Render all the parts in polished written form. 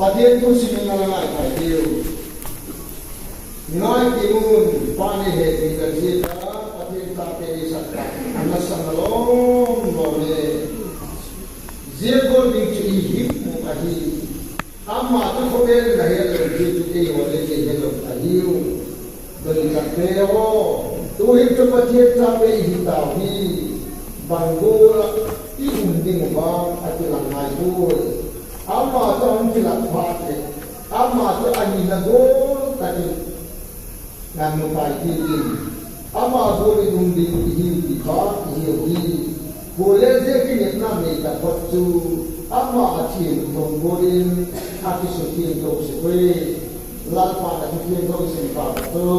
ประเทศผู้สิมินาไทยเดียวน้อยที่มุ่งปานิเหตุกันที่ประเทศตาเตนิสักอันนั้นสมรองโมเล่เจ้าคนที่จะหิบมุขฮีอามาตุโคเบลนาเฮลที่จุดที่วันนี้เฮลต์อายุโดยจักรเทวะตัวหิบจุดประเทศตาเปหิตาฮีบังกูลที่หุ่นดิ่งบ้างอาจจะหลังไงพูดอามาตุอันที่หลังพาเตอามาตุอันนี้นักโกตัดงานมุขฮีอามาตุริดุนดิ่งฮีที่ขาฮีบุเล่เจ้าที่เนี่ยนั่นเองแต่ปัจจุอามาอาชีพตรงบุรินอาชีพสุขีตรงสิบปีลัดฟ้าอาชีพตรงสิบปากตัว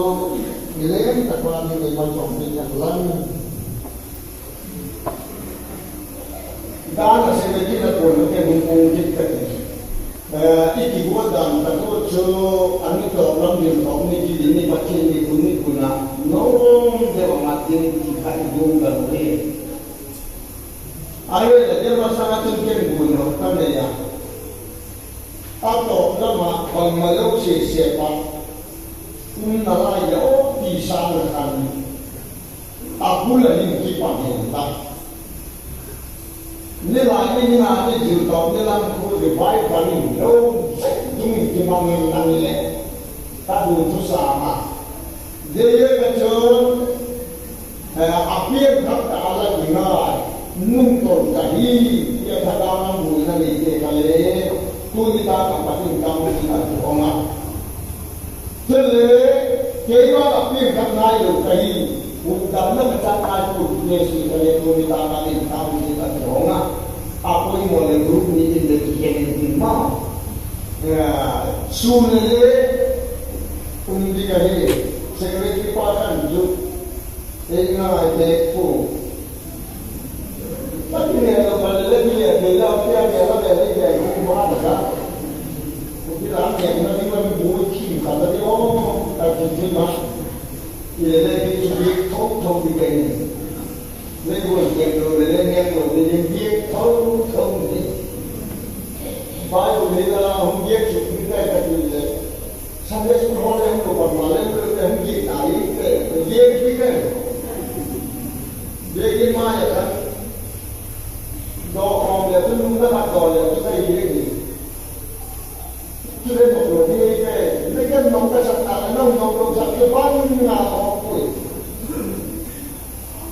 มิเลนตะวันมีมันสองปีอย่างลังด้านเศรษฐกิจและคนที่มุ่งมุ่งคิดกันอีกที่ว่าดันแต่ก็เจออันนี้ตัวเราเรียนของนี่ที่นี่ปัจจัยนี่คุณนะน้องเดี๋ยวมาเรียนที่ใครดูกันเลยayo dia masalah mungkin guna kan ya atau nama pemalu siapa unalaya bisa kan aku lagi kipan hendak nilai ini nanti juga nilai aku dibayar paling low ini gimana nilai tak butuh sama dia kecil apa yang tak ada nilai nunton kahi yang kadang mungkin nanti kali tu kita kampanye kamu kita orang jadi kita tapi kan naik kahi bukan nak cakap tu Yesus kali tu kita kali kamu kita orang apa yang boleh grup ni jadi kian mau sunile undi kahi sekali kita kan tu enggak ada pun tapi ni kalau balik dia bela dia bela dia itu mana dah? Mungkin orang yang nanti mana buat kim kalau dia orang tak terima, dia lagi dia thâu đi cái này, lấy buồn kẹt rồi lấy nghe rồi lấy viết thâu đi, phải của mình là không viết chụp cái cái gì đấy, sang đây chúng họ lên của bọn mà lên cái không viết lại cái viết cái viết mai vậy đó còn là tôi không có mặt rồi là tôi thấy cái gì cho nên một người đi về lấy cái nông ta sạch là nông sạch cái bao nhiêu là họ tuổi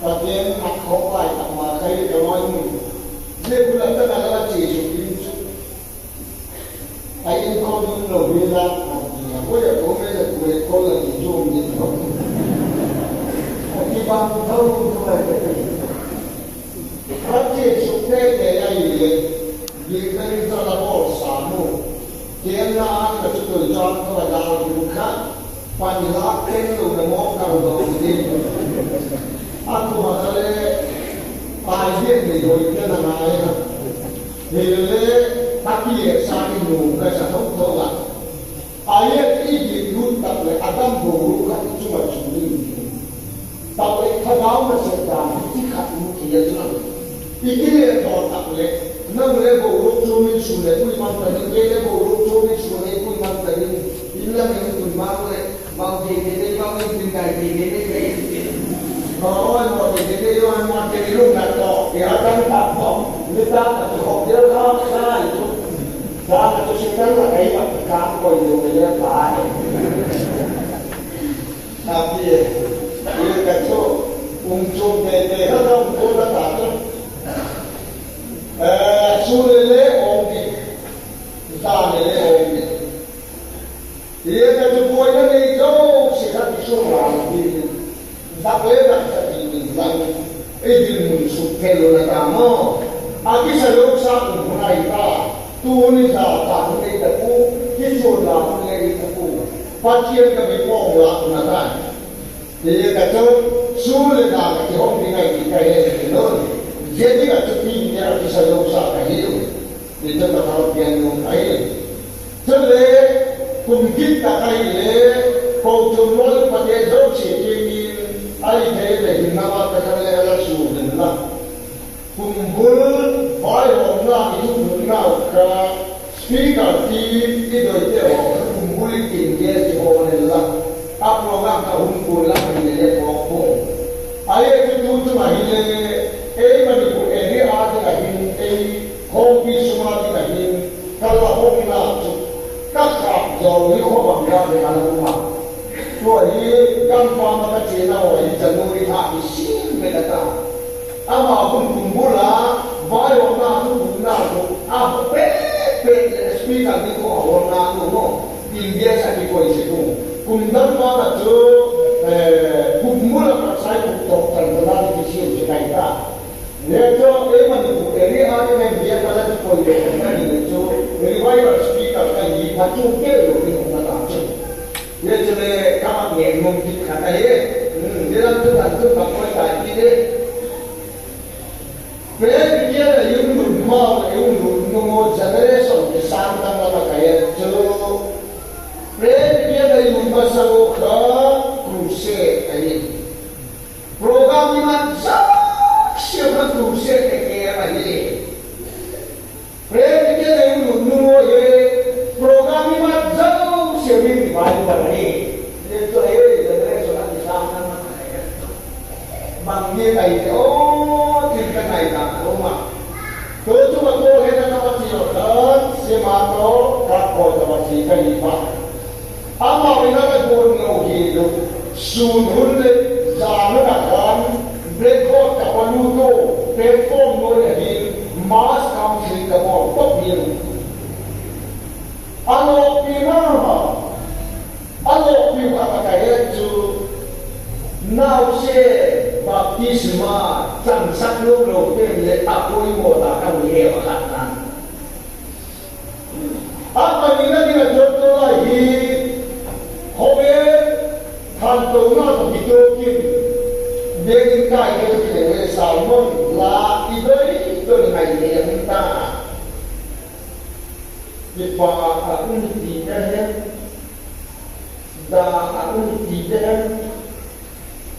và tiền mặt họ lại tập mà thấy cái nói nên cũng là tất cả là chỉ sử dụng ai in con những đầu tiên ra bây giờ có bây giờ tuổi con là chỉ dùng gì không cái bằng thâu không phải cái gì phát triển sụp thế để ai vậy vì đây ta là bỏ sản mù tiền là ăn là chúng tôi chọn các bạn nào cũng khác và những lá tên rồi là món cầu đầu tiên ăn của họ ta lẽ bài viết thì rồi cái là này thì lẽ ta kia sang cái mù cái sản phẩm thôi là ai ấy gì luôn tập lại Adam bổ các chúng ta chủ đi tập lại thay áo mà sẽ làm cái khát mù kia chứ Ini kalau tak boleh, nak boleh bawa cumi sulit, pun imam tadi, dia bawa cumi sulit, pun imam tadi. Inilah yang pun mau jadi mau tinggal jadi. Kalau orang mau jadi orang mau jadi lu nak tahu, dia akan tak tahu. Kita tak tahu dia tahu saya itu. Saya tu sekarang nak kaya berkam kau itu dia tahu. Tapi dia kata untuk dia orang pun tak tahu. Sulele ongi, tanele ongi. Dia kata buaya ni jauh sekat surah ni. Tak boleh nak jadi lang. Edil muncul kalau nak kamu. Aki selalu satu mulai ta. Tu ni tak ni tapu. Kisah lah ni tapu. Pacian kami pun lah nak. Dia kata sulele dah kihong dengan kita ni. Jadi kat tepi dia bisa dosa kahiu. Kita tak tahu yang kahiu. Jadi kumkit tak kahiu. Kau cuma pakai dosa ini. Air kahiu nama terkala ala sudah lah. Kumpul bayi orang itu mengenal ke speaker ti ti doi te ho kumbuli tin ge ti ho ne la a program ka kumbula ni le ko ko ai tu tu ma hi le e ma ni ko e ni a ti ka hin e ko bi suma ti ka hin ka la ho ni na tu ka ka zo ni ko ba ga ne ala ma to hi kan pa ma ka che na ho hi januri ha ni sin me la ta ama kumbula vai ho na tu na tu a pe speaker ni ko ho na tu no India sa ki ko isi tu kundan ma na tu kumbula ka sai ku to kan da ni ki si kai ta ne to e ma ni ku eri a ni dia ka la ki ko ye na ni to revival speaker ka yi pa tu ke lo ni ko na tu ye chale ka ma ye ngom ki kha ta ye de la tu ba ko ta ki de Pred dia la yung ma yung mo generation ke santa na kaya tu Pred dia la yung masago ka kruse ani program ni man siapa kruse ke kaya ani Pred dia la yung mo ye program ni man siapa ni baru ani itu generation ni santa na kaya bang dia kaya kan ai ta roma to tu ma ko he na ma ti yo ta se ma to ka ko ta ma ti ka ni pa ama we na ka ko no ki do su nun le za na ka kan break ko ta pa lu to platform no le hi mass council ka mo to bi ano pi na ma ano pi ka ka he tu now se baptisma chẳng sắc nước đầu tiên lễ áp vui mùa ta càng nghỉ hè và khát nắng áp mà mình đã đi là chốt tôi là gì hôm nay thành tố nó cũng bị tiêu kim để những cái về sao môn là đi tới tôi ngày hè chúng ta việc qua aku tidak ya dah aku tidak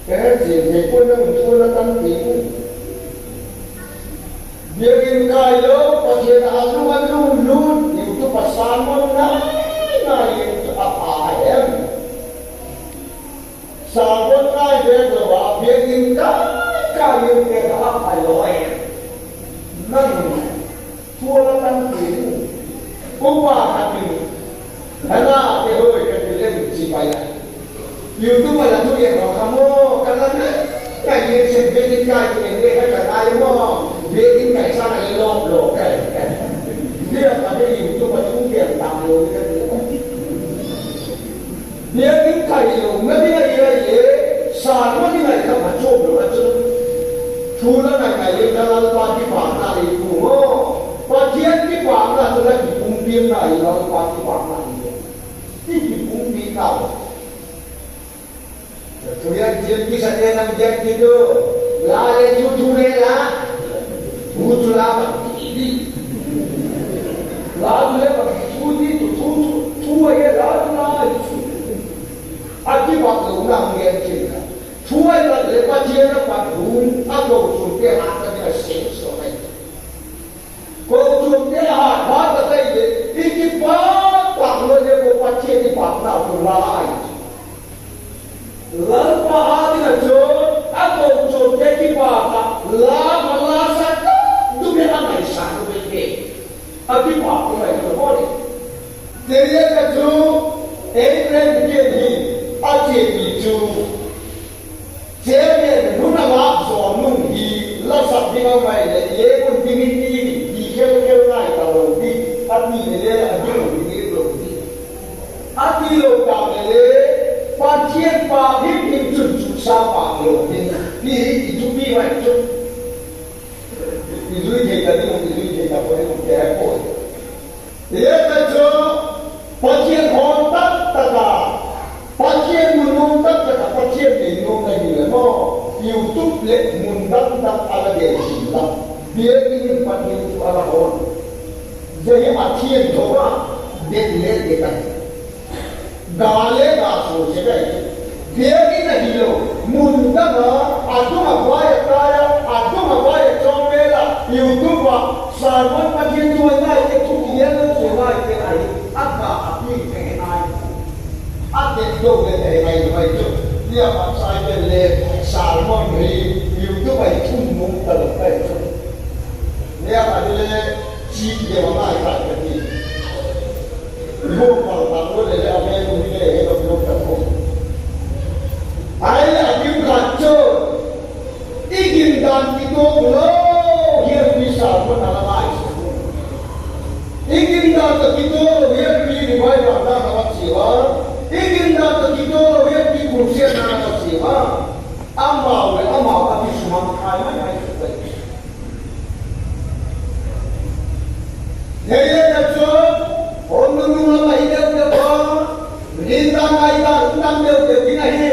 cái gì thì quân nó mình thua nó tăng tiếng việc in cái đó có thể là luôn luôn luôn nhiều cái phát sáng nó này apa em sao con cái về rồi bảo việc in cái những cái đó phải rồi nâng thua nó tăng tiếng cũng qua thằng mình thế là cái hơi cái lên chỉ phải là YouTube là tôi hiện nó không có cái đó cái gì xem về cái mình để cái ai mà về cái ngày sau này lo lộ cái bây giờ là cái YouTube mà chúng tiền tạm rồi cái nếu cái dùng nó bây giờ gì sản nó như này không phải chôm được chứ thu nó này là qua cái khoản này cũng qua thiết cái khoản là tôi lại cũng biên này nó qua cái khoản này cái cũng bị nào Kemudian bisa dia nak menjadi itu, lah dia cucu dia lah, cucu lah ini, lah dia cucu itu cucu dia lah itu, akibat orang yang cerita, cucu lah lepas dia dapat pun, atau cucu dia ada dia sensor itu, kalau cucu dia ada dia, ini kalau dia buat dia di pasar tu lah. Lalu pahadi na John, ako John kaki baka, la malasa ka, dumi amay sa kubeke. Abi baka may kumori. Teriya ka John, Abraham kini, ati itu. Jere nuna lapso nungi, lasak bingaw may le, ye pun biniti, di keu nai talo di, ati le ati lo di. Ati lo ka le. Ba thiên ba biết những chuẩn chủ sao bằng lộ nên đi thì chúng đi vậy chứ thì duy thì là đi một thì duy thì là có một cái hội thì là cho ba thiên hòn tất cả ba thiên muốn tất cả ba thiên thì muốn là gì là nó YouTube lệ muốn tất cả để gì là biết những phần những là hòn vậy mà thiên thôi à biết để cái Gale gaso sekai. Dia kita hidup munda na, aku makwaya kaya, aku makwaya comela, YouTube Salmon pagin tuan ay ketukian tuan ay ay aga api keng ay ate do le ay tu dia pasal le salmon ni YouTube ay tumung talak ay dia ada le si dia mana ay kati lo kalau le apa yang ni le lo tahu ay api kacau ingin dan itu lo dia bisa menalai ingin dan itu dia dibuat pada awak siwa ingin dan itu dia dikursi anak siwa amal tapi semua kaya yang itu dia tu orang orang hidup dia lintang hidup tentang dia ini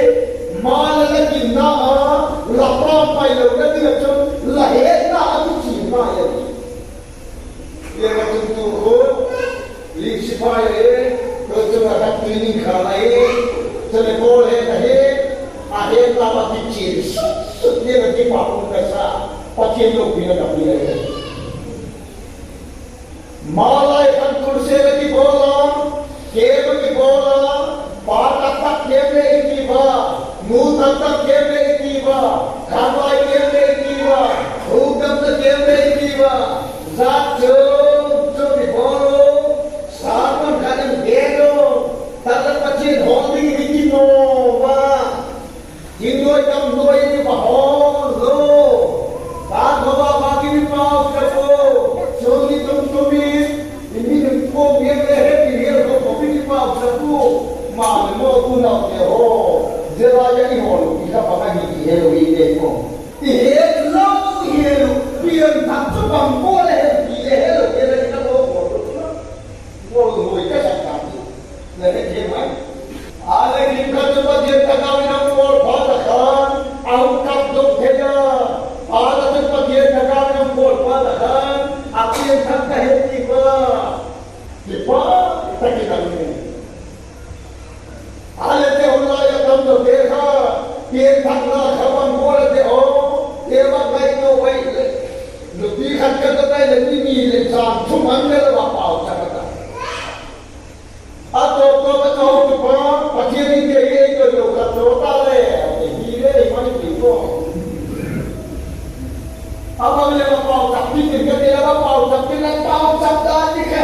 malah lagi nak lapar pai lalu dia tu lahir nak tu cina ya dia macam tu lisi pai tu ada cleaning khalai telepon akhir lama kecil dia lagi papun kasa pakai lo bina dah bina malah kan kursi lagi bola game lagi bola patak game ikiba mutak game ikiba kamai game ikiba hugam game ikiba zat jo di bolo saman kadang gelo tak pacin holding ikino ba Hindu jam dua ini bahon lo, tak bawa bagi pau kapo, soni tumi ini tempo biar leher lo kopi pau kapo, mal mo guna ho, jelaya ini ho, kita pakai ini helo ini mo, helo biar tak cuma boleh helo kita boleh kita cakap, leher dia mai. Ada kita coba dia takawin angkor padakan, angkat dok dia. Ada coba dia takawin angkor padakan, apa yang tak hati tiba tak kita ini. Ada teolah yang kamu dekha, dia taklah kawan boleh deo, dia bagai tu baik. Lebih kan kata saya lebih ni lencang, cuma ni lah apa cakap. Atau kau tu pun pagi ni dia itu lo kata le, dia mana itu. Apa boleh apa tapi kita dia apa tapi nak tahu sabda ni ke?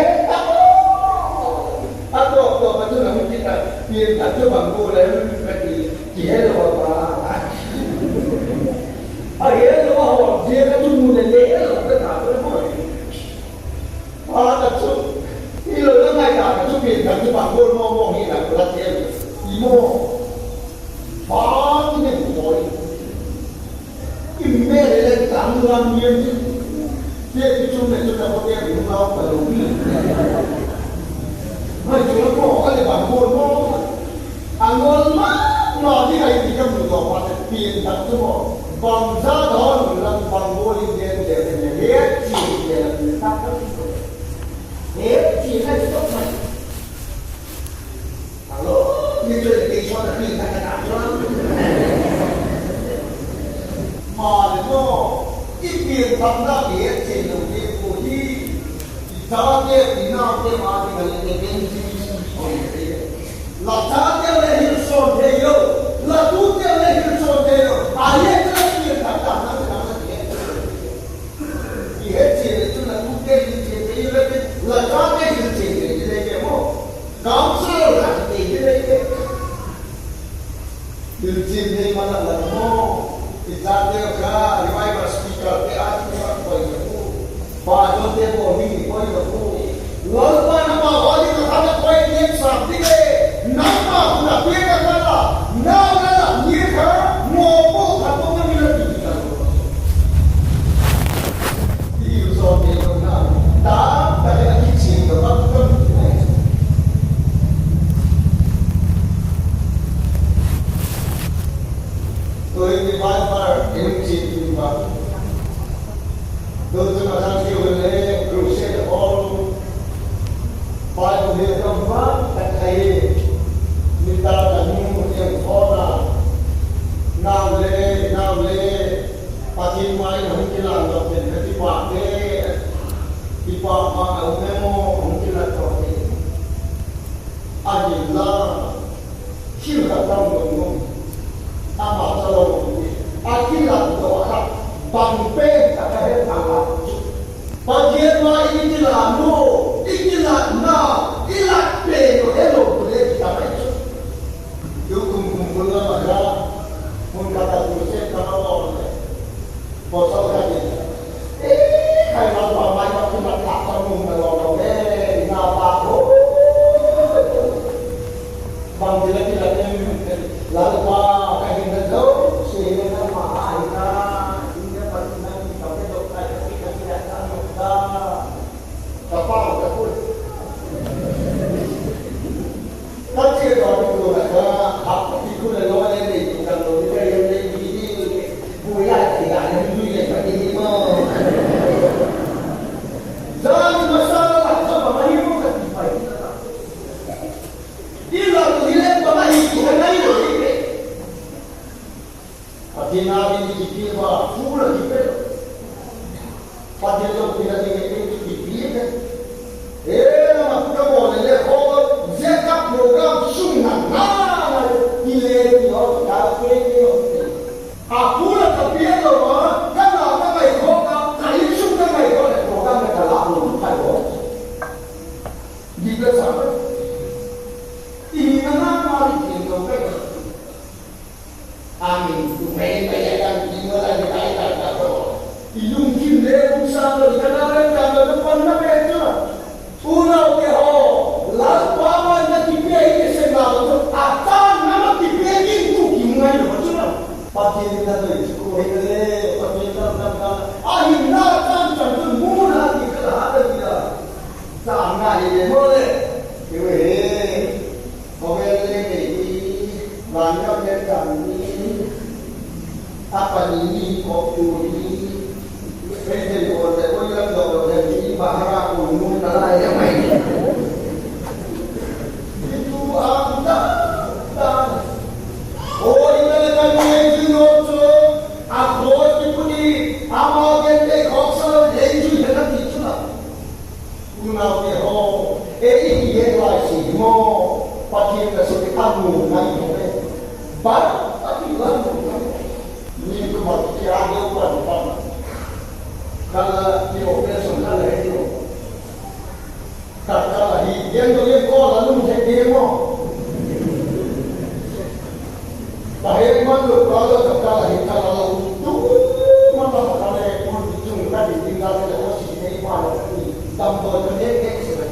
Atau betul lah kita dia tak tu bangku le, dia lo apa? Dia lo apa? Dia tu mula le, kita tak boleh. Ada tu. Ilo lo ngai dah tu pin dah tu bangun ngomong ni dah kelas dia imo bang ni boy imme le tangguan dia dia tu ni tu dah boleh berubah baru ni mai tu lo ada bangun ngomong angol mah dia ai dia berubah pada pin dah tu bangsa dah lang bangun dia dia tak chỉ là tốt mà alo như tôi để đi cho là đi thành cái nào cho mà nó ít tiền tham gia biết trên đầu tiên của đi sao kia thì nào kia mà thì phải là cái gì là sao kia là hiểu sâu thế yêu là tu kia là hiểu sâu thế yêu ai hết cái tiền tham gia nó phải làm gì thì hết tiền là chúng là tu kia thì tiền thế yêu là sao kia kaum salah ini dirjen ni mana lamo kita teka riwayat speaker ke atas koi aku pada tempo ni koi aku lalu nama wali kata koi ni sabdi ke nama pula pihak mana nama ni ke mopo kata kami lagi kita ini usah ni nak tak ada kicik tak tôi đi vay mà em chỉ đi mà tôi mà sang kêu lên crusade all vay của dia trong phát tại thầy mình ta là những một điểm khó là nào lê phát triển mai là không chỉ làm được tiền cái quả thế pa ma memo ongila to ni ajilla hilka tam no ama chalo akila to kha bangpe ka he thanga paje ma ikila no ikila na ila pe no hello le ta mai yo kum bulla ma mun kata tu se ka no po sa ka ni hai ma pa mai ma kun ta ta mun ma lo lo le na pa ko bang dile ki la ni la pa ka ni na do se ne na ma ai ka ini pa na ni ka pe do ka ki ka ki ta no ka ta pa ka ku ta che do ni ko na ka ha ki ku le lo le ni ka lo ni ka ye ni ni bu ya ti ga ni ni le ka ni mo jangan masalah sama mahimu kan baik. Ila tu hilang pemahi bukan lain lagi. Pagi nabi dikit bah, full dikit. Pagi tu kita dikit dikit. Nama kita boleh lekor zakat program sunnah. Nah, hilang dia tak kena. Aku nak terbiar loh, kan apa baik kau kali sunnah baik kau program mereka lalu tak kau. Jika sama, ini mana mari kita baik. Amin. Tuhan bayarkan kita lagi baik tak kau. Ilmu kita usaha kita nak jaga depan nak betul. Pulau keho, lalu apa yang kita ini sebenarnya apa nama kita ini tu gimana betul? Pagi kita tu sekolah ini, pagi kita nak akhirnya kan mula kita ada dia. Sangat ini boleh, ini boleh ini banyak yang kami apa ini kopi ini, ini boleh boleh ini bahara umum dalam yang lain. Itu anda. Oh ini kan yang tu, aku ni amal yang kosong yang tu yang itu lah. Unau ke ho, ini dia lagi mo, pagi kita seperti kamu nanti ni, bar tapi lalu ni cuma kita ada urusan. Kalau di operasi kalau itu, kalau yang tu yang kau lalu mesti demo. Bahaya mana kalau kita lalu tu mana kalau pun cuma tadi tinggal di posisi ini mana ni tambah jenis ekstrak.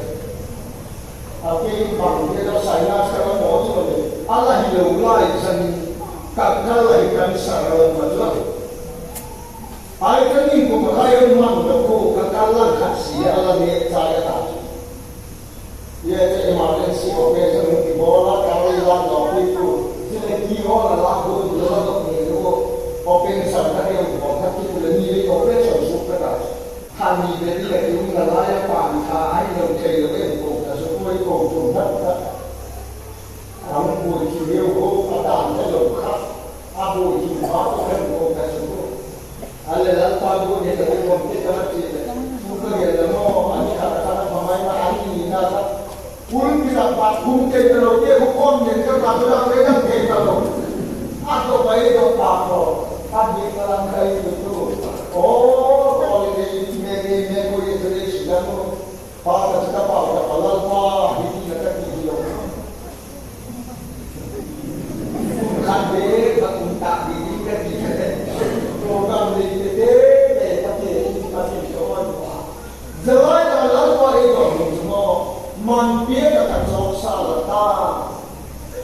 Tapi kalau kita saya sekarang mau tu Allah hilang lagi seni kalau ikan sarang macam. Ayat ini kumpulan mana tu kekalan kasih Allah ni saya tak. Ia jadi macam si operasi di bola kalau hilang itu. Jadi orang lagu dulu ni tu, open sampai yang buat kita ni operasi super. Kami beri lagi orang lain pantai yang kaya yang buat sesuatu yang buat. Kami buat kiri buat ada yang buat, abu kiri buat yang buat sesuatu. Alah lalu ni kita buat kita macam bukan yang mau ani kata-kata pemain ani nada. Pun kita buat mungkin kalau dia hukum yang kita mereka kalau atau baik atau apa, kami dalam kait itu. Oh, kalau ini boleh terus jamu, pada kita apa, ini kita video. Bukan dia tak diri kita program ini tapi soal. Zaman kalau itu semua mampir akan soal tak.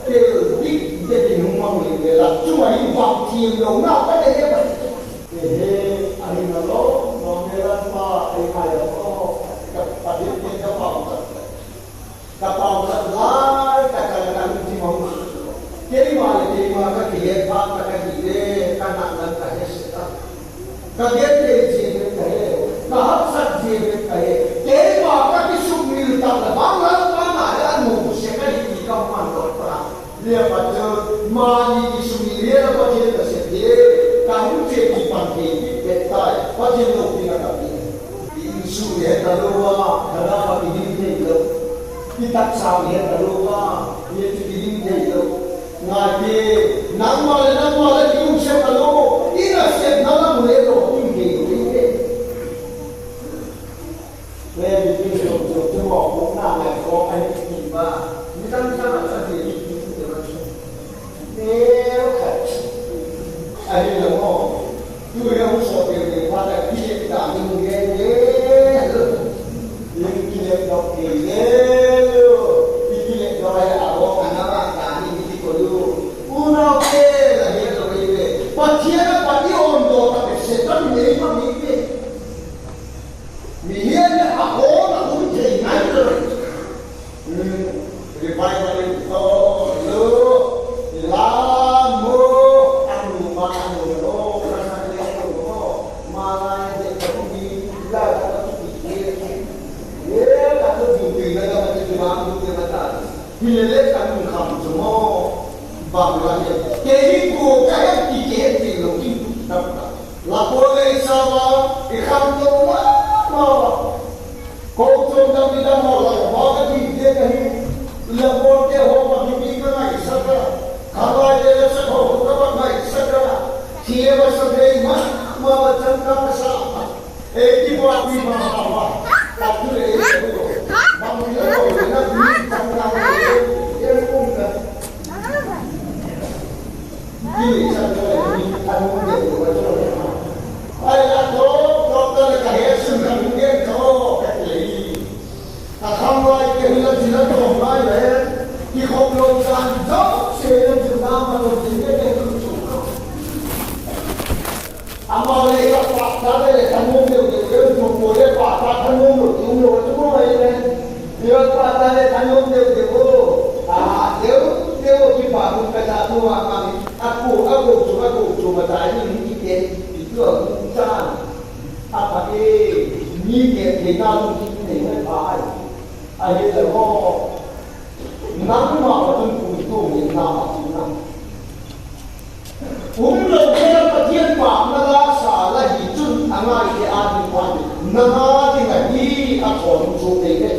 Jadi jadi rumah ni lah cuma ini waktu yang nak pada dia. Hari malam nombor apa ayat pada kita kapal lah katakan cuma. Jadi mana dia kata dia kanak dan kaya sekarang. Kaya dia kaya, kahap saja kaya. Jadi mana kisah militar bangga mana ada musuh sekali di kampung perang. Dia pada mani disumiria pada tersedia, kamu jadi panggil betai pada lokasi kami. su hiện là đâu mà đó là cái gì thế đâu cái tác sao hiện là đâu mà hiện cái gì thế đâu ngài kia nắng mà thì cũng sẽ là đâu ít là sẽ nó là một lễ độ kinh kỳ của cái thế về cái điều cho họ cũng làm lại có anh nhìn mà như ta là sao thì nhìn được là nếu anh là họ người ông sợ điều gì qua lại khi hiện tại mình nghe nhưng khi hiện đọc thì khi hiện đọc là họ cả nó bạn cả những cái của lưu uno che là hiện rồi về và chia nó và đi ổn đồ ta phải sẽ tất nhiên mà mình về mình hiện là họ là cũng chỉ ngay rồi thì phải là mình to lứa thì lá mưa ăn mà ăn đồ Hile kami kham semua bangladesh. Kehi ko kaya tiket di loki dapat. Lapor sama ikham tu lah. Kau tu dah tidak mau lah. Bagai dia kehi lapor ke ho bagi kita nak isaka. Kalau dia sekolah dapat nak isaka. Dia bersedia mah cakap kesama. Eki buat ni apa? Tapi itu. Bangladesh nak cakap. Ini sahaja ini anu dia betul. Ayat tu doktor kahiyat mungkin kau kali. Akan mulai kehilangan jinak orang lain. Ikut logam jauh sebelum kita menjadi kehidupan. Amal ini fakta dari kamu dia boleh fakta kamu itu semua ini. Dia fakta dari kamu dia Dewa kita pun kata tua kami. Aku cuma tanya ini itu urusan apa ni dia nak kita ni apa? Aje lepas nama betul itu nama kita. Umur kita kecil pak nala salah hijau angai ke adi pun nama kita ni aku cuci ke.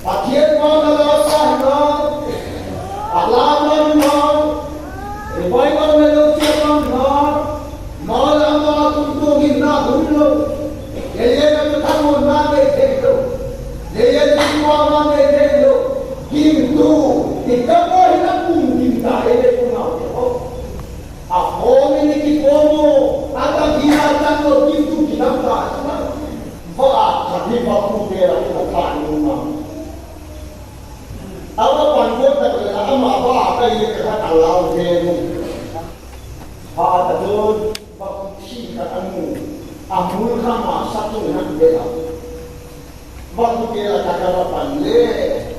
Kecil pak nala salah Alam Ribai kalau siapa malam untuk kita dulu, dia itu tahu mana itu, dia itu mana itu, কিন্তু kita boleh pun kita ini pun apa? Apa ini kita mau ada kita tahu কিন্তু kita tak, sebab tapi baru dia kita tahu Apa panjat tak ada apa ini kita Allah dulu. Pada tu bukti katamu, amul kama satu nak bela. Waktu bela kata pandai.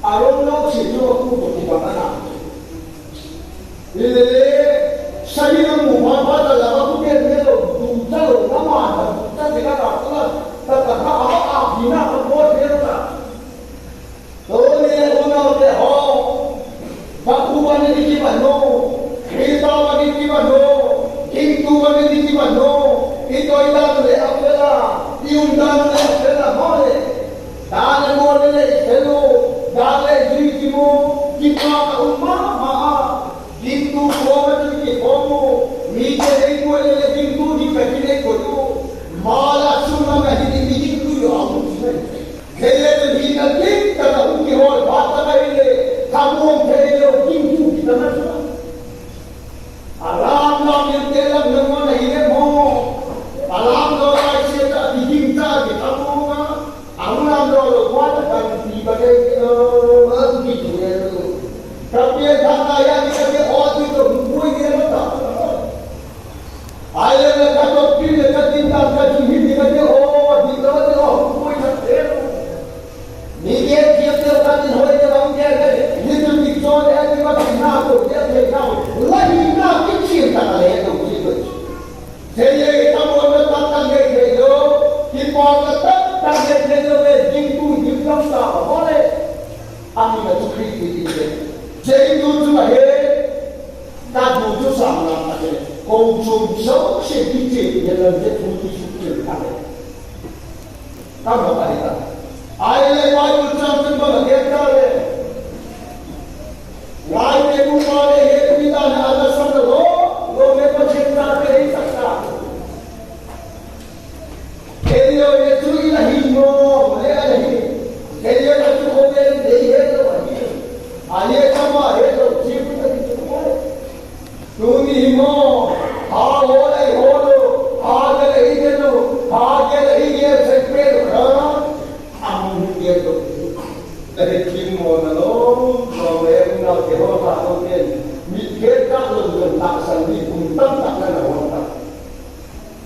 Arom nak situ aku bukti mana. Ini saya yang muhammad Allah waktu bela duta nama duta kita tak tak apa bina apa bela. Oleh orang orang ho, bakuan ini gimana? Kita ini gimana? Kintu ini gimana? Itu ilan le apa lah? Iundan le apa lah? Boleh. Dan boleh le hello, dan le jimu, kita umma, kintu boleh kita kamu, mije boleh le kintu di kecil kodo, malah cuma mesti kintu yo amu. Kaya ni nanti kalau kita baca ini, kamu kaya kintu kita nak. Alam yang dalam nama ini mau, alam doa kita dicinta kita mau, alam doa buat kan dibagai begitu ya. Tapi kata yang kita orang itu buat dia tak. Ayat kata pilih kecinta kecinta kita oh kita oh buat dia. Dia kita kata hari dalam dia itu dijual dia macam nak dia tahu lagi nak kecil tak ada itu begitu. Saya kita mau letakkan dia itu kita letakkan dia itu jinggu tak boleh. Kami nak kritik dia. Jadi itu cuma tak butuh sama saja. Kau cuma sesuatu yang dia lebih butuh ada. Kamu apa itu? Ayat Bible terang bahwa dia kata, Rai itu pada itu kita ada satu lo mereka cinta beri saksa. Elio itu ilahi mo, ilahi. Elio itu komer deh itu lagi. Ayat sama itu cipu itu komer. Tumi mo, awalai holo, agar itu, agar ini seper kan. Itu dari timur lalu sampai ke Eropa kemudian mikir tak lulus tak sandi untung tak kena untung.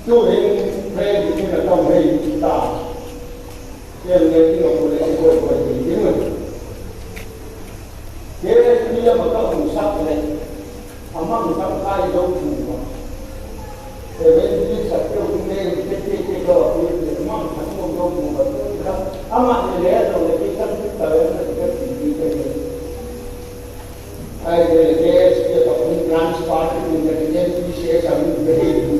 Tu yang saya kita tahu kita yang kita boleh ikut berjumpa. Dia betul musab ni, amat musab kaya jauh semua. Jadi satu kemudian kita amat semua jauh semua. Amat ni dia tu kita kita ai dia tu transport punya dia bisa kami beri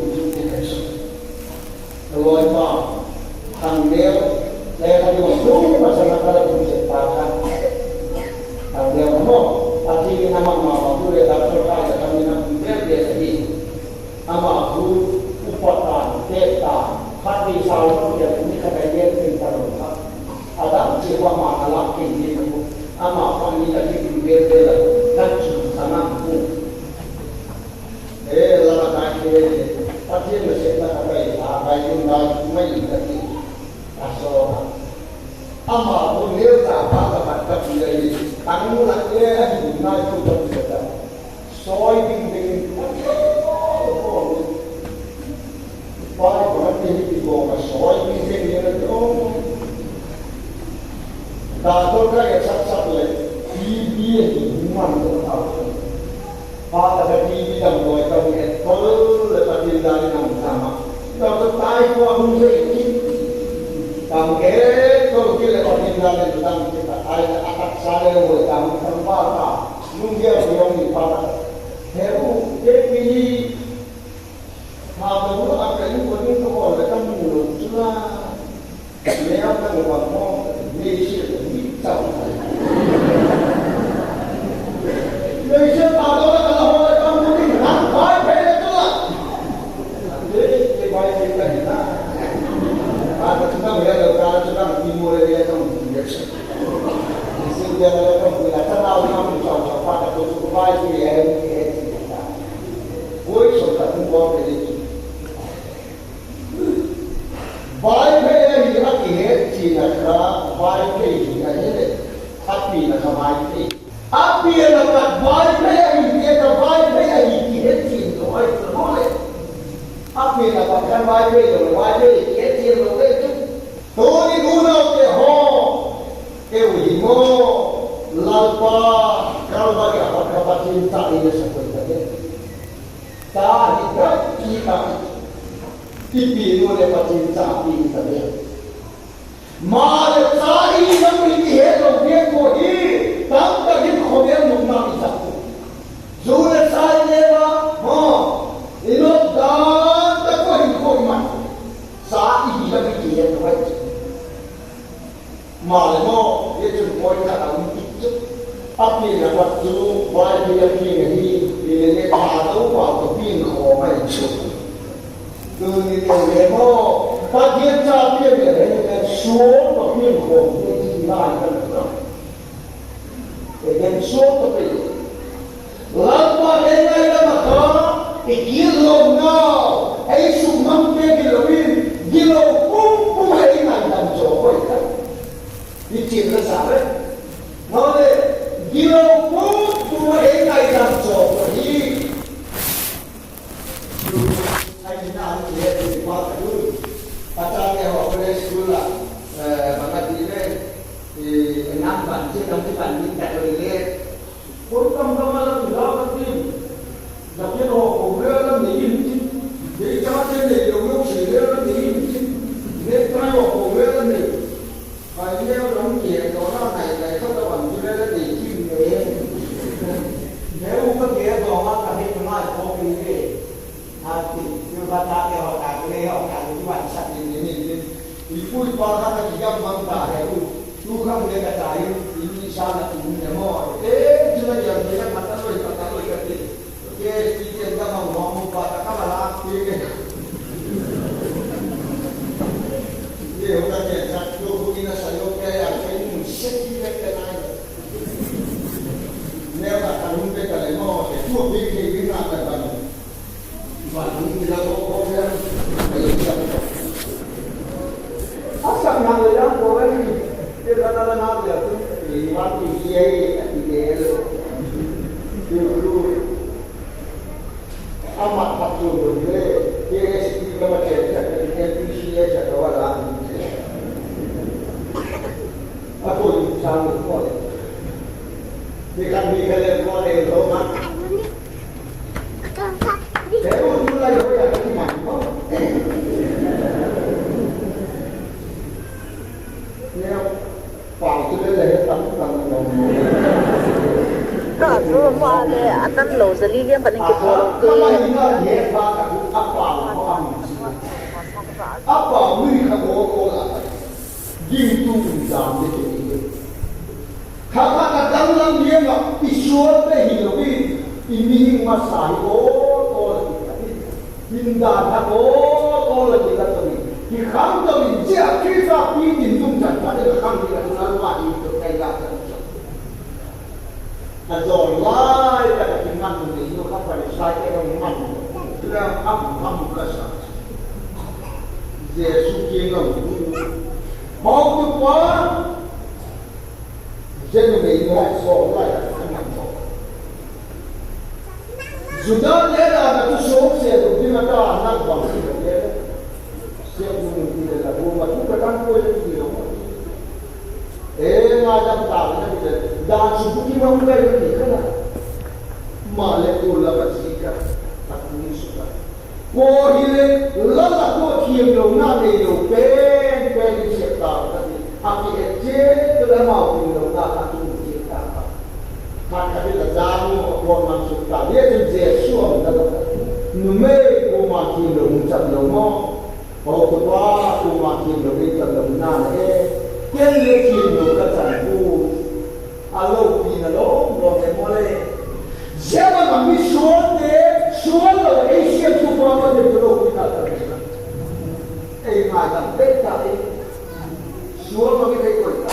kalau apa tanggal saya kami masuk masyarakat itu sepakat tanggal mana tapi nama tu dia tak terkait kami nak dia sendiri nama aku upatan kita hati selalu dia punya kebaikan kita ada jiwa mahalah ini tu, ama kami lagi berbeza dan sama pun. Lama kali pasti mesti tak apa yang mai lagi asal. Ama pun dia tak apa lagi. Kamu lagi naik tu betul. Soy bing. Pai berarti di bawah soy bing dia tu. Dato kaya sat le TV ni man to tahu. Pada TV yang boleh kau lihat kalau lepas dari nama sama. Dato tai ko amun ini. Kamu kalau kita lepas dari tentang kita ada atak saya boleh kamu tempat nunggu yang dipakai. Heru ini kalau apa ini boleh kau lepas mulut cuma. Lepas tu kamu Malaysia ni tahu. Malaysia tahu kalau orang kamu ni baik baik tu lah. Jadi baik baik kita. Ada juga mereka kalau juga timur dia tu biasa. Mesti dia ada tu bila tahu kamu tahu pada tu baik dia kita. Boleh sudah tu buat ini. Baik baik dia akhir Cina kerana baik dia ni, api nak baik dia. Api nak baik dia tak baik dia Cina tu baik boleh. Api nak kan baik dia Cina boleh tu. Tu ni guna ke ho, wimo, lalpa, kalau bagi apa cinta ini seperti itu. Tak kita. Tipi itu lepas cinta ini tadi. Malah saya ini memiliki hal yang kodi, tanpa kita kodian mungkin satu. Sudah saya lepas, ini dah tak kodi mana. Saya ini memiliki hal yang malah mau itu kodi kata itu. Apa yang waktu bayi yang ini tahu apa pin kau macam. Jadi lemo bagian capai dia suatu tapi kau ini lain kan? Jadi suatu tapi lama ini macam ikilom now, semua kilowin, kilo pun ini macam jauh kan? Ini cerita sahaja. Mana kilo pun ini macam jauh ini. Dia di mana dulu? Pacarnya waktu sekolah, bakat dia di enam sih kamu banding kalau lihat, orang malam berapa tim? Tapi orang orang ni ini, jadi macam ni orang orang ni, ni try orang orang ni. Kalau dia orang kaya, orang naik kau tak banding dia ni ni. Dia bukan dia doang tapi cuma kau pilih. Hati, kita tak ada orang kaya, orang kaya cuma satu ini. Ibu ibarat sana punya mo cuma yang dia mata lo kata oke kita enggak mau kata kamera ini dia udah satu begini saya kayak apa ini sedih kenal dia akan mungkin kalau mau itu begini apa kan baru kita mau yang asal yang yang boleh dia kata nak dia tu waktu dia dulu amat patuh dia seperti macam dia dia cakap orang aku sanggup boleh dia kan boleh rumah saya mulai dari mana dia Pak itu dia tentang rumah le atan lo seli dia paling ke bolong tu apa mereka bawa gitu jam itu karena dalam dia nggak visual hidup ini masalah pindah lagi kata di kantor dia kita ingin tunjuk pada kantor lalu itu kayak Azolai kata iman itu apa saya iman dalam am kasar Yesus yang mau tu pun jadi mereka solai sudah dia ada tu show saya tu dia ada anak bangsa dia siap mungkin dia rumah tu kan kau yang dia ngajak tahu dia dan subuh kita mulai ni kan malek ulah baca aku ni suka kau ini lala kau kiam lo na ni lo pen siapa tapi aku kecil kalau mau lo na aku siapa kan kami terjamu orang masuk dia tu Yesus numai kau makin lo ucap lo mo kalau kau makin lo ucap lo na Kali kita kata alo pinalo boleh boleh. Jangan kami suara Asia tu berapa dia terlalu kita terus. Macam beta suara kami kita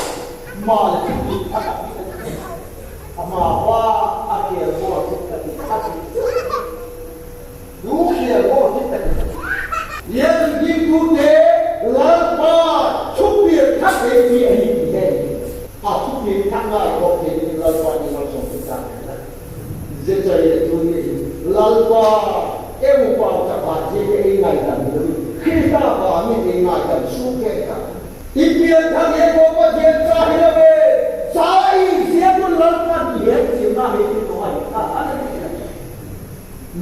mal kita. Apa akhir buat kita. Dunia buat kita. Yang diikuti lepas cupir tak dia ini. Cupir tak lagi okey lepas ni macam kita. Jadi tu ni lepas upah cepat jadi ingat dan kita kami ingat dan suka. Ipian tak dia bawa dia cahaya be. Saya siapa lepas dia cuma itu tuan.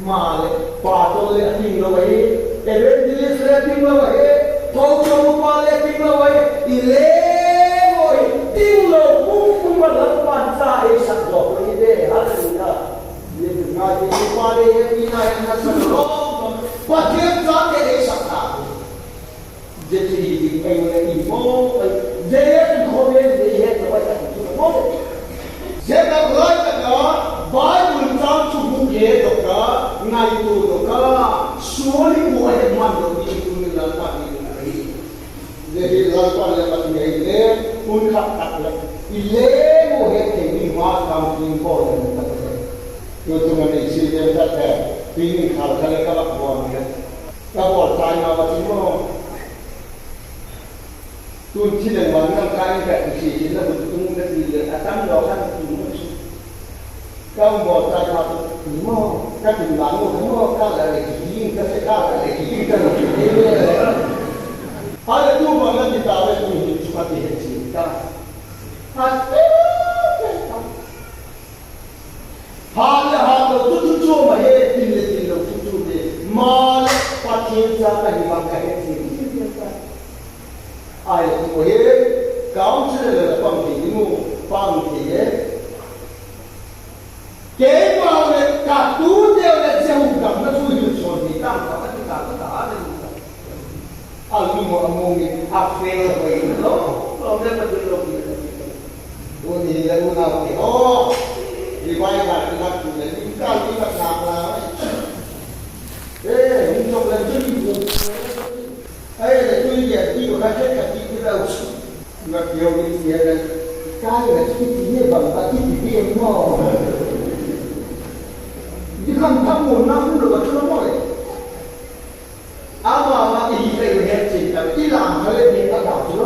Mal patol leting lawai. Evangelist leting lawai. Kau coba leting lawai. Ilewoi tinglo pun lepas saya saklo ini haleluya. Dia ngaji pada ina yang nasalom. Pakai tak ada sakta. Jadi ini imo dia komen dia tu tu mo. Jika berlaku Bible tak cukup dia doka ngai tu doka sulit buat mandor itu ni lepas ini. Jadi lepas ini pun tak ile boleh kini mas kampung boleh. Itu mana isi dia kata ini kalau buat dia. Kalau tanya macam mana tu tidak mana kali kat isi kita betul betul dia akan doakan semua. Kau buat tanya semua kan dibangun semua kan ada kini kan sekarang ada kini kan ada tu mana kita ada tu seperti cinta. Hal tu cuma tinggal tu deh mal pacinta lagi bangkai sini. Ayat tu kau sudah pangki Kau katu dia dah jauh dah, nak tuju sorti tak ada. Alumni among affair bayi lo dia betul lo. Oh ni lu nào thì ô đi quay lại thì đặt để đi cao đi đặt làm là thế mình trong lần trước đi cùng ấy là tôi về đi của các chết cả đi cái đâu mà nhiều đi về là cái là cái gì bằng ta cái gì tiền mà chứ không thăm một năm cũng được cho nó rồi mà cái gì đây là hết chỉ là đi làm cho lên tiền ta đảo chứ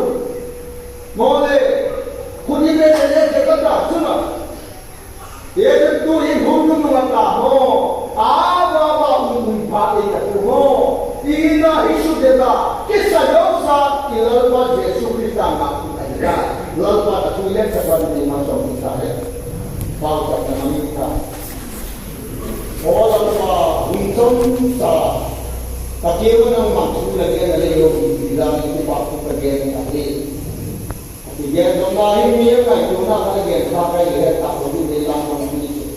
mà đâyคนที่ไม่ได้เล่นก็ด่าใช่ไหมเดี๋ยวตัวเองหุ่นมันมาด่าโม่ว่ามึงพาเองกับกูโม่อีน่าฮิสุเดต้าคิดซะยอมซะที่เราว่าเยซูคริสต์มาคุยกันเราว่าจะช่วยเล่นสักวันนี้มาสอนที่ไหนฟังจากนั้นนี่ค่ะพอเราว่าหุ่นจงซะตะเกียบนั่งมาช่วยเล่นอะไรอยู่ที่ร้านที่ปักตุกเกียบอะไรDia domai ni kan cuma kalau dia pakai dia tak boleh dia langsung ni.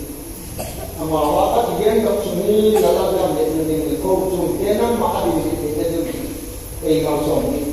Amma awak dia tak sini dalam dia ni kau cuma dia nak makan di sini dia tu. Kau sini